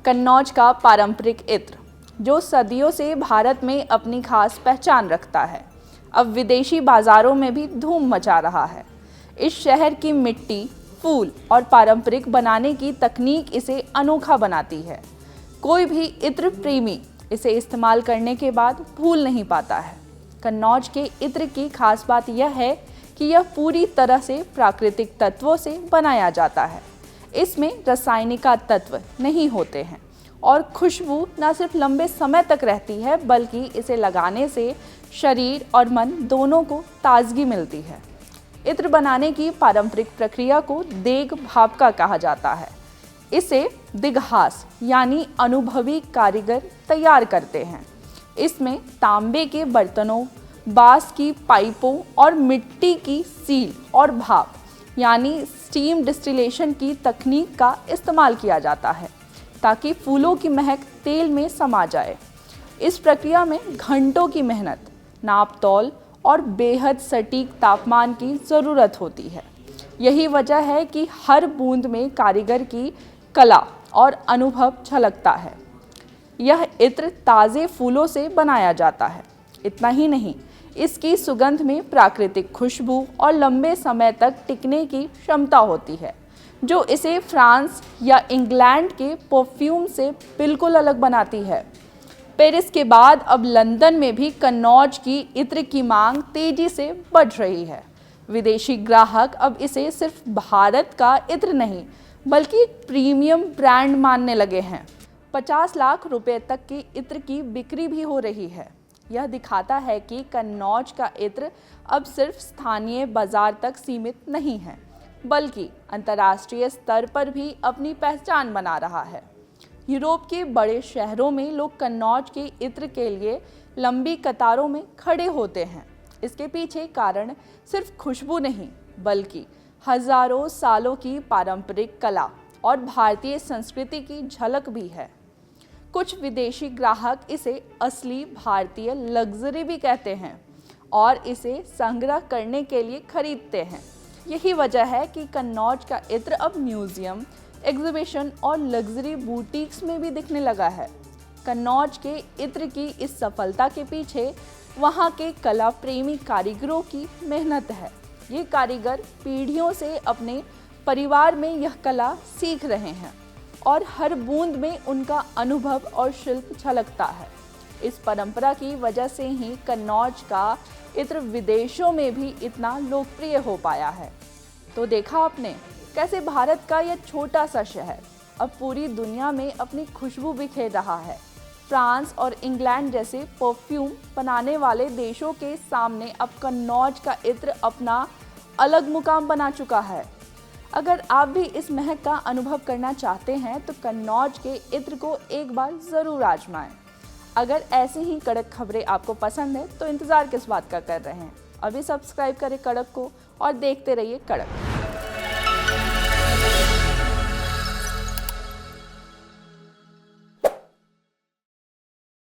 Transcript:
कन्नौज का पारंपरिक इत्र, जो सदियों से भारत में अपनी खास पहचान रखता है, अब विदेशी बाज़ारों में भी धूम मचा रहा है। इस शहर की मिट्टी, फूल और पारंपरिक बनाने की तकनीक इसे अनोखा बनाती है। कोई भी इत्र प्रेमी इसे इस्तेमाल करने के बाद भूल नहीं पाता है। कन्नौज के इत्र की खास बात यह है कि यह पूरी तरह से प्राकृतिक तत्वों से बनाया जाता है। इसमें रासायनिक तत्व नहीं होते हैं और खुशबू न सिर्फ लंबे समय तक रहती है, बल्कि इसे लगाने से शरीर और मन दोनों को ताजगी मिलती है। इत्र बनाने की पारंपरिक प्रक्रिया को देग भापका कहा जाता है। इसे दिगहास यानी अनुभवी कारीगर तैयार करते हैं। इसमें तांबे के बर्तनों, बांस की पाइपों और मिट्टी की सील और भाप यानी स्टीम डिस्टिलेशन की तकनीक का इस्तेमाल किया जाता है, ताकि फूलों की महक तेल में समा जाए। इस प्रक्रिया में घंटों की मेहनत, नाप-तौल और बेहद सटीक तापमान की ज़रूरत होती है। यही वजह है कि हर बूंद में कारीगर की कला और अनुभव झलकता है। यह इत्र ताज़े फूलों से बनाया जाता है। इतना ही नहीं, इसकी सुगंध में प्राकृतिक खुशबू और लंबे समय तक टिकने की क्षमता होती है, जो इसे फ्रांस या इंग्लैंड के परफ्यूम से बिल्कुल अलग बनाती है। पेरिस के बाद अब लंदन में भी कन्नौज की इत्र की मांग तेजी से बढ़ रही है। विदेशी ग्राहक अब इसे सिर्फ भारत का इत्र नहीं, बल्कि प्रीमियम ब्रांड मानने लगे हैं। 50 लाख रुपए तक की इत्र की बिक्री भी हो रही है। यह दिखाता है कि कन्नौज का इत्र अब सिर्फ स्थानीय बाजार तक सीमित नहीं है, बल्कि अंतर्राष्ट्रीय स्तर पर भी अपनी पहचान बना रहा है। यूरोप के बड़े शहरों में लोग कन्नौज के इत्र के लिए लंबी कतारों में खड़े होते हैं। इसके पीछे कारण सिर्फ खुशबू नहीं, बल्कि हजारों सालों की पारंपरिक कला और भारतीय संस्कृति की झलक भी है। कुछ विदेशी ग्राहक इसे असली भारतीय लग्जरी भी कहते हैं और इसे संग्रह करने के लिए खरीदते हैं। यही वजह है कि कन्नौज का इत्र अब म्यूजियम, एग्जीबिशन और लग्जरी बुटीक्स में भी दिखने लगा है। कन्नौज के इत्र की इस सफलता के पीछे वहाँ के कला प्रेमी कारीगरों की मेहनत है। ये कारीगर पीढ़ियों से अपने परिवार में यह कला सीख रहे हैं और हर बूंद में उनका अनुभव और शिल्प झलकता है। इस परंपरा की वजह से ही कन्नौज का इत्र विदेशों में भी इतना लोकप्रिय हो पाया है। तो देखा आपने कैसे भारत का यह छोटा सा शहर अब पूरी दुनिया में अपनी खुशबू बिखेर रहा है। फ्रांस और इंग्लैंड जैसे परफ्यूम बनाने वाले देशों के सामने अब कन्नौज का इत्र अपना अलग मुकाम बना चुका है। अगर आप भी इस महक का अनुभव करना चाहते हैं तो कन्नौज के इत्र को एक बार ज़रूर आजमाएं। अगर ऐसी ही कड़क खबरें आपको पसंद है तो इंतज़ार किस बात का कर रहे हैं? अभी सब्सक्राइब करें कड़क को और देखते रहिए कड़क।